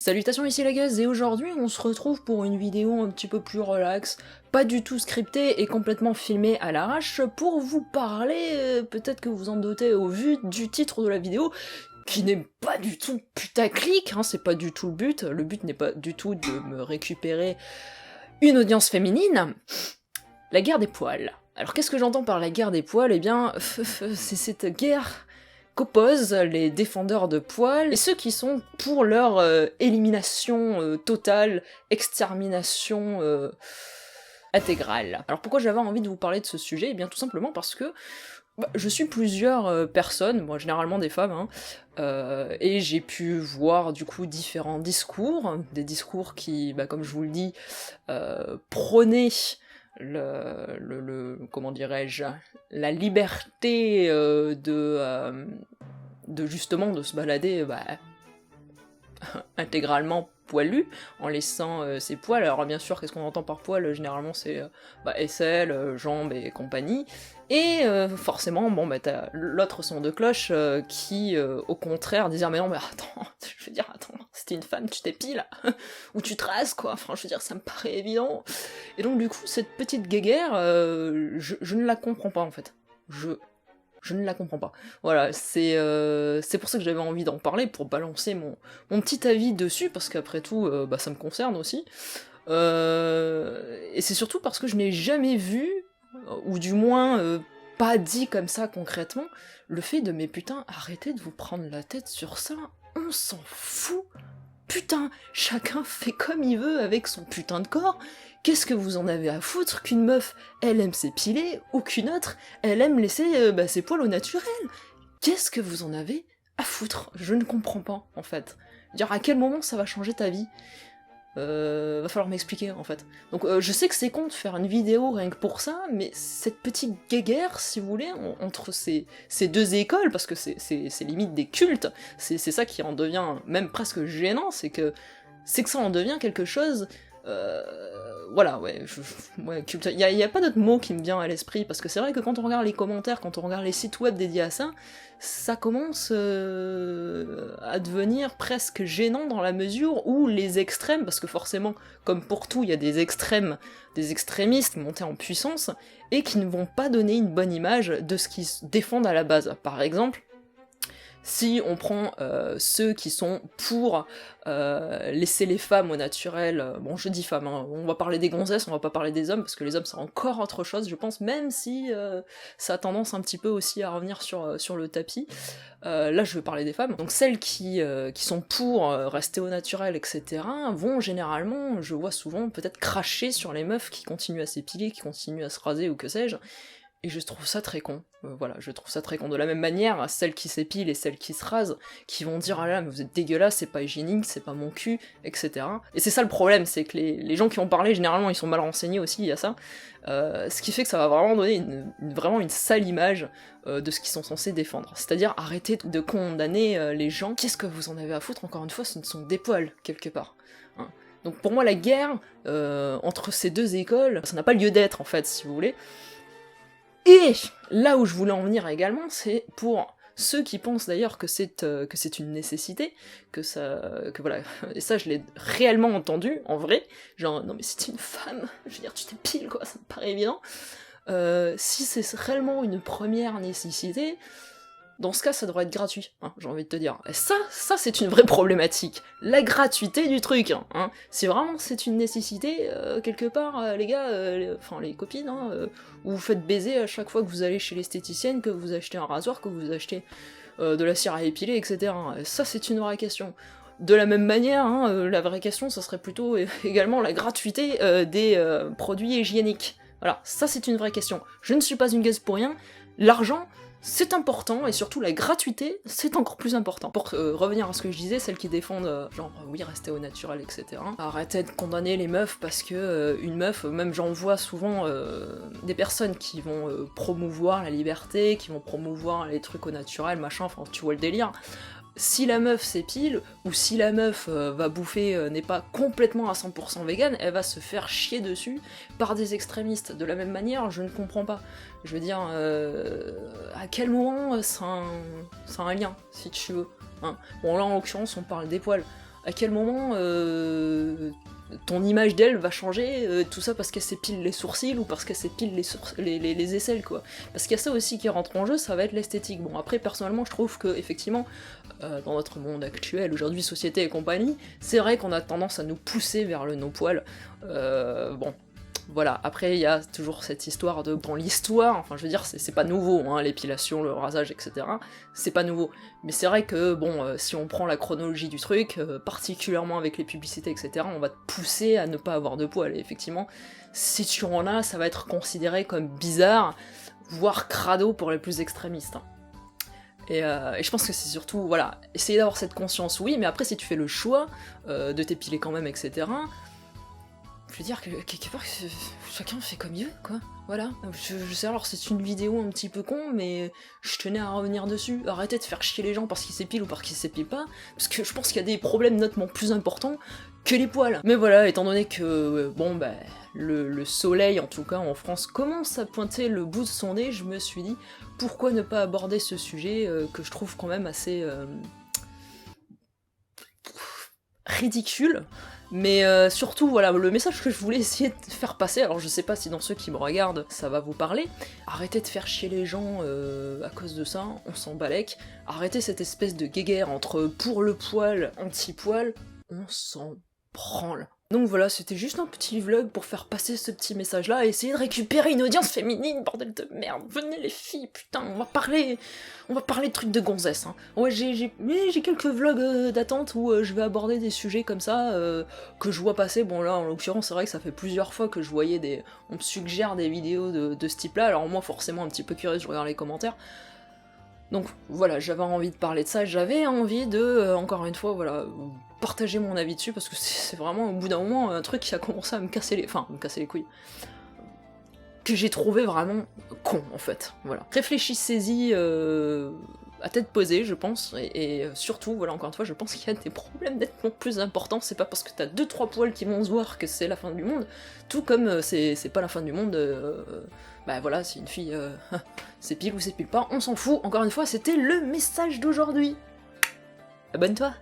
Salutations, ici la Gaz, et aujourd'hui on se retrouve pour une vidéo un petit peu plus relax, pas du tout scriptée et complètement filmée à l'arrache, pour vous parler, peut-être que vous en doutez au vu du titre de la vidéo, qui n'est pas du tout putaclic, hein, c'est pas du tout le but n'est pas du tout de me récupérer une audience féminine, la guerre des poils. Alors qu'est-ce que j'entends par la guerre des poils? Eh bien, c'est cette guerre qu'opposent les défendeurs de poils et ceux qui sont pour leur élimination totale, extermination intégrale. Alors pourquoi j'avais envie de vous parler de ce sujet? Eh bien tout simplement parce que je suis plusieurs personnes, moi généralement des femmes, hein, et j'ai pu voir du coup différents discours, des discours qui, comme je vous le dis, prônaient comment dirais-je, la liberté de justement de se balader intégralement poilu, en laissant ses poils. Alors bien sûr, qu'est-ce qu'on entend par poil? Généralement c'est aisselles, jambes et compagnie, et forcément, t'as l'autre son de cloche qui, au contraire, disait « mais non, mais attends, je veux dire, attends, c'était une femme, tu t'épiles, ou tu traces, quoi, enfin, je veux dire, ça me paraît évident. » Et donc du coup, cette petite guéguerre, je ne la comprends pas, en fait. Je ne la comprends pas. Voilà, c'est pour ça que j'avais envie d'en parler, pour balancer mon petit avis dessus, parce qu'après tout, ça me concerne aussi. Et c'est surtout parce que je n'ai jamais vu, ou du moins pas dit comme ça concrètement, le fait de mais putain, arrêtez de vous prendre la tête sur ça, on s'en fout. Putain, chacun fait comme il veut avec son putain de corps. Qu'est-ce que vous en avez à foutre qu'une meuf, elle aime s'épiler, ou qu'une autre, elle aime laisser ses poils au naturel? Qu'est-ce que vous en avez à foutre? Je ne comprends pas, en fait. Dire à quel moment ça va changer ta vie? Va falloir m'expliquer, en fait. Donc je sais que c'est con de faire une vidéo rien que pour ça, mais cette petite guéguerre, si vous voulez, entre ces deux écoles, parce que c'est limite des cultes, c'est ça qui en devient même presque gênant, c'est que ça en devient quelque chose... voilà, culte. Il y a pas d'autre mot qui me vient à l'esprit, parce que c'est vrai que quand on regarde les commentaires, quand on regarde les sites web dédiés à ça, ça commence à devenir presque gênant dans la mesure où les extrêmes, parce que forcément, comme pour tout, il y a des extrêmes, des extrémistes montés en puissance, et qui ne vont pas donner une bonne image de ce qu'ils défendent à la base. Par exemple, si on prend ceux qui sont pour laisser les femmes au naturel, bon je dis femmes, hein, on va parler des gonzesses, on va pas parler des hommes, parce que les hommes c'est encore autre chose, je pense, même si ça a tendance un petit peu aussi à revenir sur le tapis. Là je veux parler des femmes, donc celles qui sont pour rester au naturel, etc., vont généralement, je vois souvent, peut-être cracher sur les meufs qui continuent à s'épiler, qui continuent à se raser ou que sais-je, et je trouve ça très con. Voilà, je trouve ça très con. De la même manière, celles qui s'épilent et celles qui se rasent, qui vont dire « Ah là, mais vous êtes dégueulasse, c'est pas hygiénique, c'est pas mon cul, etc. » Et c'est ça le problème, c'est que les gens qui ont parlé, généralement, ils sont mal renseignés aussi, il y a ça. Ce qui fait que ça va vraiment donner vraiment une sale image de ce qu'ils sont censés défendre. C'est-à-dire, arrêtez de condamner les gens. Qu'est-ce que vous en avez à foutre? Encore une fois, ce ne sont des poils, quelque part. Hein. Donc pour moi, la guerre entre ces deux écoles, ça n'a pas lieu d'être, en fait, si vous voulez. Et là où je voulais en venir également, c'est pour ceux qui pensent d'ailleurs que c'est une nécessité, que voilà, et ça je l'ai réellement entendu, en vrai, genre, non mais si t'es une femme, je veux dire, tu t'épiles quoi, ça me paraît évident. Si c'est réellement une première nécessité, dans ce cas, ça devrait être gratuit, hein, j'ai envie de te dire. Et ça c'est une vraie problématique. La gratuité du truc, hein. Si vraiment c'est une nécessité, quelque part, les gars, enfin les copines, hein, vous faites baiser à chaque fois que vous allez chez l'esthéticienne, que vous achetez un rasoir, que vous achetez de la cire à épiler, etc. Et ça c'est une vraie question. De la même manière, hein, la vraie question, ça serait plutôt également la gratuité des produits hygiéniques. Voilà, ça c'est une vraie question. Je ne suis pas une gaze pour rien, l'argent, c'est important, et surtout la gratuité, c'est encore plus important. Pour revenir à ce que je disais, celles qui défendent, genre, oui, rester au naturel, etc. Arrêtez de condamner les meufs, parce que une meuf, même j'en vois souvent des personnes qui vont promouvoir la liberté, qui vont promouvoir les trucs au naturel, machin, enfin, tu vois le délire. Si la meuf s'épile, ou si la meuf va bouffer, n'est pas complètement à 100% vegan, elle va se faire chier dessus par des extrémistes. De la même manière, je ne comprends pas. Je veux dire, à quel moment ça a un lien, si tu veux, hein. Bon là en l'occurrence on parle des poils. À quel moment ton image d'elle va changer, tout ça parce qu'elle s'épile les sourcils ou parce qu'elle s'épile les aisselles, quoi. Parce qu'il y a ça aussi qui rentre en jeu, ça va être l'esthétique. Bon, après, personnellement, je trouve que, effectivement, dans notre monde actuel, aujourd'hui, société et compagnie, c'est vrai qu'on a tendance à nous pousser vers le no-poil. Bon, voilà, après il y a toujours cette histoire de... Dans l'histoire, enfin je veux dire, c'est pas nouveau, hein, l'épilation, le rasage, etc. C'est pas nouveau. Mais c'est vrai que, bon, si on prend la chronologie du truc, particulièrement avec les publicités, etc., on va te pousser à ne pas avoir de poils. Et effectivement, si tu en as, ça va être considéré comme bizarre, voire crado pour les plus extrémistes. Et je pense que c'est surtout, voilà, essayer d'avoir cette conscience, oui, mais après si tu fais le choix de t'épiler quand même, etc., je veux dire que quelque part, chacun fait comme il veut, quoi. Voilà. Je sais, alors c'est une vidéo un petit peu con, mais je tenais à revenir dessus. Arrêtez de faire chier les gens parce qu'ils s'épilent ou parce qu'ils s'épilent pas, parce que je pense qu'il y a des problèmes nettement plus importants que les poils. Mais voilà, étant donné que, bon, bah, le soleil, en tout cas en France, commence à pointer le bout de son nez, je me suis dit, pourquoi ne pas aborder ce sujet que je trouve quand même assez... ridicule, mais surtout, voilà, le message que je voulais essayer de faire passer, alors je sais pas si dans ceux qui me regardent, ça va vous parler, arrêtez de faire chier les gens à cause de ça, on s'en balèque, arrêtez cette espèce de guéguerre entre pour le poil, anti-poil, on s'en branle. Donc voilà, c'était juste un petit vlog pour faire passer ce petit message-là et essayer de récupérer une audience féminine, bordel de merde. Venez les filles, putain, on va parler de trucs de gonzesse. Hein. Ouais, j'ai quelques vlogs d'attente où je vais aborder des sujets comme ça que je vois passer. Bon là, en l'occurrence, c'est vrai que ça fait plusieurs fois que je voyais on me suggère des vidéos de ce type-là. Alors moi, forcément, un petit peu curieuse, je regarde les commentaires. Donc voilà, j'avais envie de parler de ça, j'avais envie de, encore une fois, voilà, partager mon avis dessus, parce que c'est vraiment, au bout d'un moment, un truc qui a commencé à me casser les couilles. Que j'ai trouvé vraiment con, en fait, voilà. Réfléchissez-y à tête posée, je pense, et surtout, voilà, encore une fois, je pense qu'il y a des problèmes nettement plus importants, c'est pas parce que t'as 2-3 poils qui vont se voir que c'est la fin du monde, tout comme c'est pas la fin du monde, bah voilà, si une fille s'épile ou s'épile pas, on s'en fout, encore une fois, c'était le message d'aujourd'hui. Abonne-toi.